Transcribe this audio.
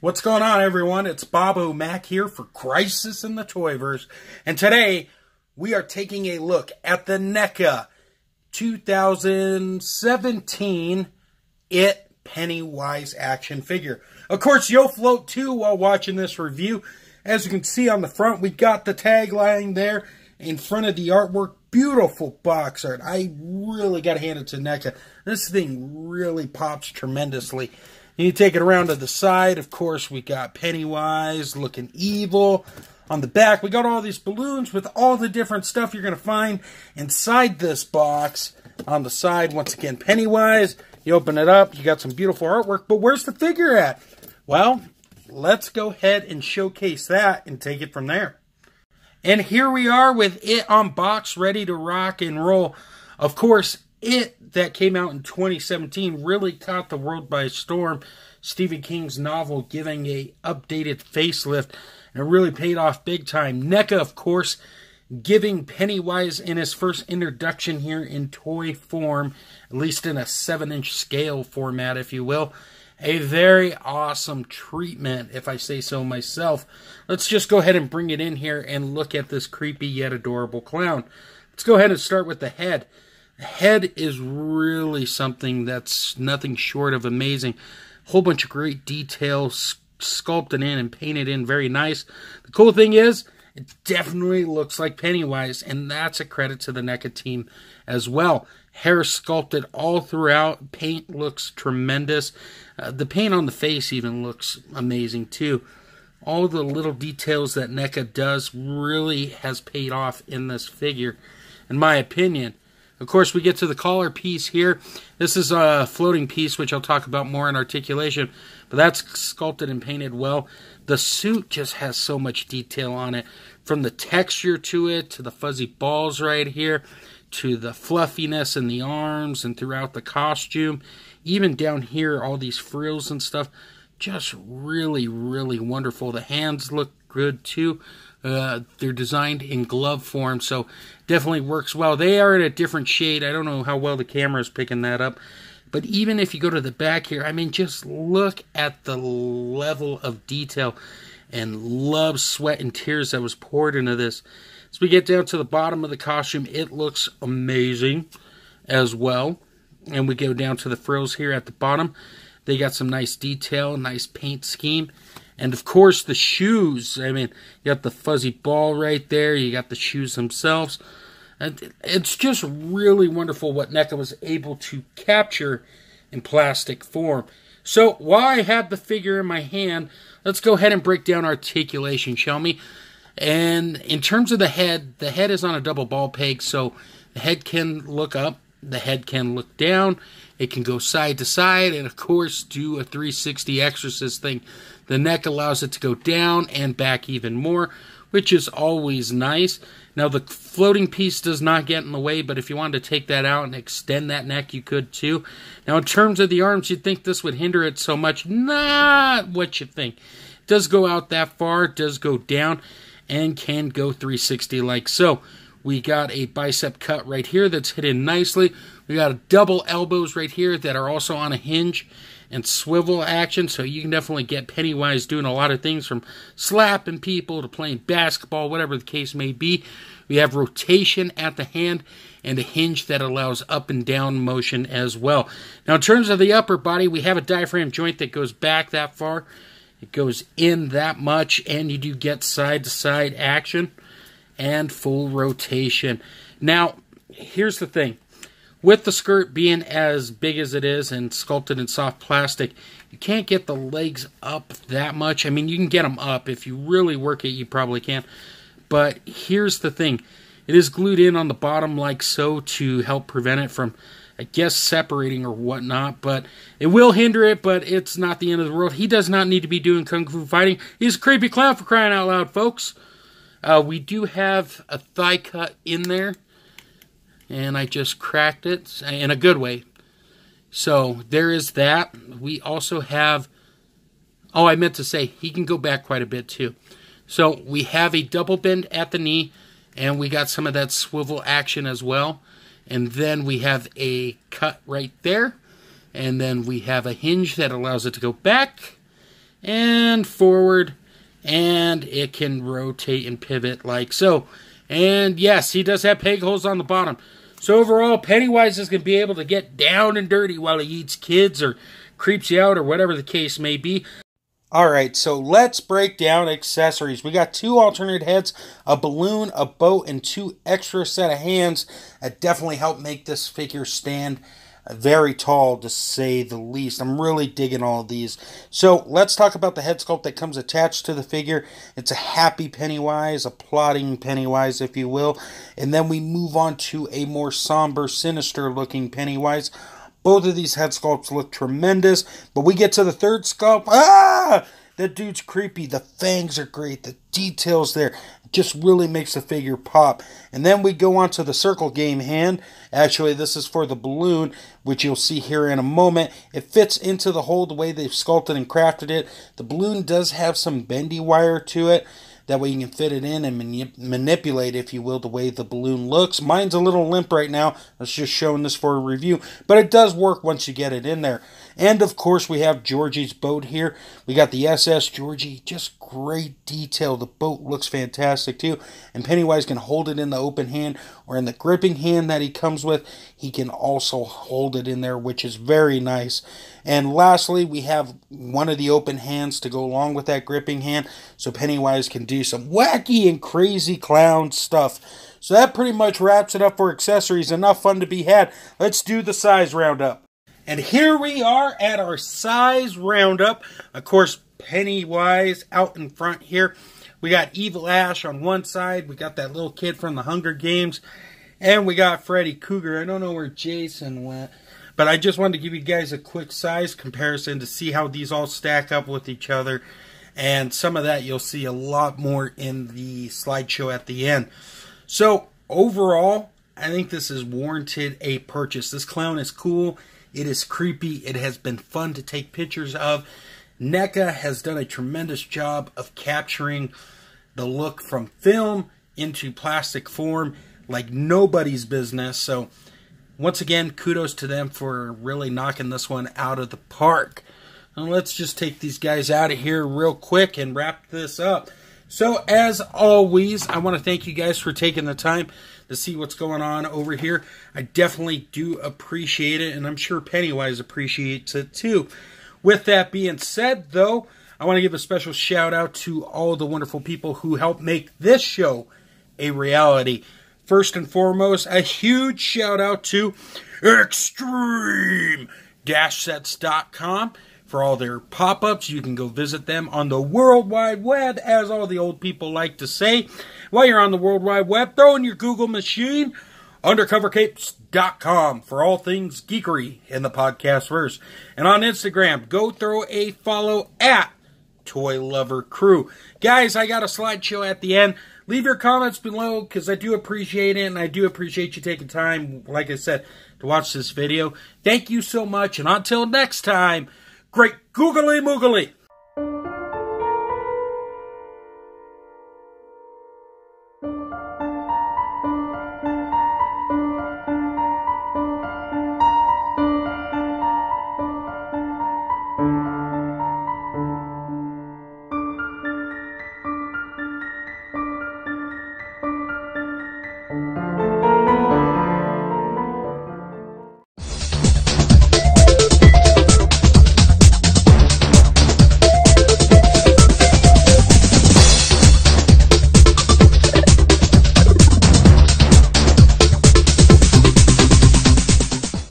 What's going on, everyone? It's Bobo Mac here for Crisis in the Toyverse, and today we are taking a look at the Neca 2017 It Pennywise action figure. Of course, you'll float too while watching this review. As you can see on the front, we got the tagline there in front of the artwork. Beautiful box art. I really got to hand it to Neca. This thing really pops tremendously. You take it around to the side. Of course, we got Pennywise looking evil. On the back, we got all these balloons with all the different stuff you're going to find inside this box. On the side, once again, Pennywise. You open it up, you got some beautiful artwork. But where's the figure at? Well, let's go ahead and showcase that and take it from there. And here we are with it on box, ready to rock and roll. Of course, It that came out in 2017 really caught the world by storm. Stephen King's novel giving a updated facelift, and it really paid off big time. Neca, of course, giving Pennywise in his first introduction here in toy form, at least in a 7-inch scale format, if you will. A very awesome treatment, if I say so myself. Let's just go ahead and bring it in here and look at this creepy yet adorable clown. Let's go ahead and start with the head. The head is really something that's nothing short of amazing. A whole bunch of great details sculpted in and painted in, very nice. The cool thing is, it definitely looks like Pennywise, and that's a credit to the Neca team as well. Hair sculpted all throughout. Paint looks tremendous. The paint on the face even looks amazing too. All the little details that Neca does really has paid off in this figure, in my opinion. Of course, we get to the collar piece here. This is a floating piece, which I'll talk about more in articulation, but that's sculpted and painted well. The suit just has so much detail on it, from the texture to it, to the fuzzy balls right here, to the fluffiness in the arms and throughout the costume. Even down here, all these frills and stuff, just really, really wonderful. The hands look good too. They're designed in glove form, so definitely works well. They are in a different shade. I don't know how well the camera is picking that up. But even if you go to the back here, I mean, just look at the level of detail and love, sweat, and tears that was poured into this. As we get down to the bottom of the costume, it looks amazing as well. And we go down to the frills here at the bottom. They got some nice detail, nice paint scheme. And of course, the shoes. I mean, you got the fuzzy ball right there. You got the shoes themselves. And it's just really wonderful what Neca was able to capture in plastic form. So, while I have the figure in my hand, let's go ahead and break down articulation, shall we? And in terms of the head is on a double ball peg, so the head can look up, the head can look down, it can go side to side, and of course do a 360 exorcist thing. The neck allows it to go down and back even more, which is always nice. Now the floating piece does not get in the way, but if you wanted to take that out and extend that neck, you could too. Now in terms of the arms, you'd think this would hinder it so much. Not what you think. It does go out that far, it does go down, and can go 360 like so. We got a bicep cut right here that's hidden nicely. We got double elbows right here that are also on a hinge and swivel action, so you can definitely get Pennywise doing a lot of things, from slapping people to playing basketball, whatever the case may be. We have rotation at the hand and a hinge that allows up and down motion as well. Now in terms of the upper body, we have a diaphragm joint that goes back that far. It goes in that much, and you do get side-to-side action and full rotation. Now, here's the thing. With the skirt being as big as it is and sculpted in soft plastic, you can't get the legs up that much. I mean, you can get them up. If you really work it, you probably can. But here's the thing. It is glued in on the bottom like so to help prevent it from, I guess, separating or whatnot. But it will hinder it, but it's not the end of the world. He does not need to be doing kung fu fighting. He's a creepy clown, for crying out loud, folks. We do have a thigh cut in there. And I just cracked it in a good way. So there is that. We also have, oh, I meant to say, he can go back quite a bit too. So we have a double bend at the knee, and we got some of that swivel action as well. And then we have a cut right there. And then we have a hinge that allows it to go back. and forward, and it can rotate and pivot like so. And yes, he does have peg holes on the bottom. So overall, Pennywise is going to be able to get down and dirty while he eats kids or creeps you out or whatever the case may be. Alright, so let's break down accessories. We got 2 alternate heads, a balloon, a boat, and 2 extra set of hands that definitely help make this figure stand very tall, to say the least. I'm really digging all of these. So let's talk about the head sculpt that comes attached to the figure. It's a happy Pennywise, a plotting Pennywise, if you will. And then we move on to a more somber, sinister looking Pennywise. Both of these head sculpts look tremendous, but we get to the third sculpt. That dude's creepy. The fangs are great. The details there just really makes the figure pop. And then we go on to the circle game hand. Actually, this is for the balloon, which you'll see here in a moment. It fits into the hole the way they've sculpted and crafted it. The balloon does have some bendy wire to it. That way you can fit it in and manipulate, if you will, the way the balloon looks. Mine's a little limp right now. I was just showing this for a review. But it does work once you get it in there. And, of course, we have Georgie's boat here. We got the SS Georgie. Just great detail. The boat looks fantastic, too. And Pennywise can hold it in the open hand or in the gripping hand that he comes with. He can also hold it in there, which is very nice. And lastly, we have one of the open hands to go along with that gripping hand, so Pennywise can do some wacky and crazy clown stuff. So that pretty much wraps it up for accessories. Enough fun to be had. Let's do the size roundup. And here we are at our size roundup. Of course, Pennywise out in front here. We got Evil Ash on one side. We got that little kid from the Hunger Games. And we got Freddy Krueger. I don't know where Jason went. But I just wanted to give you guys a quick size comparison to see how these all stack up with each other. And some of that you'll see a lot more in the slideshow at the end. So overall, I think this is warranted a purchase. This clown is cool. It is creepy. It has been fun to take pictures of. Neca has done a tremendous job of capturing the look from film into plastic form like nobody's business. So once again, kudos to them for really knocking this one out of the park. Now let's just take these guys out of here real quick and wrap this up. So as always, I want to thank you guys for taking the time to see what's going on over here. I definitely do appreciate it, and I'm sure Pennywise appreciates it too. With that being said, though, I want to give a special shout out to all the wonderful people who helped make this show a reality. First and foremost, a huge shout out to Extreme-Sets.com for all their pop-ups. You can go visit them on the World Wide Web, as all the old people like to say. While you're on the World Wide Web, throw in your Google machine, undercovercapes.com for all things geekery in the podcast-verse. And on Instagram, go throw a follow at Toy Lover Crew. Guys, I got a slideshow at the end. Leave your comments below because I do appreciate it, and I do appreciate you taking time, like I said, to watch this video. Thank you so much, and until next time, great googly moogly!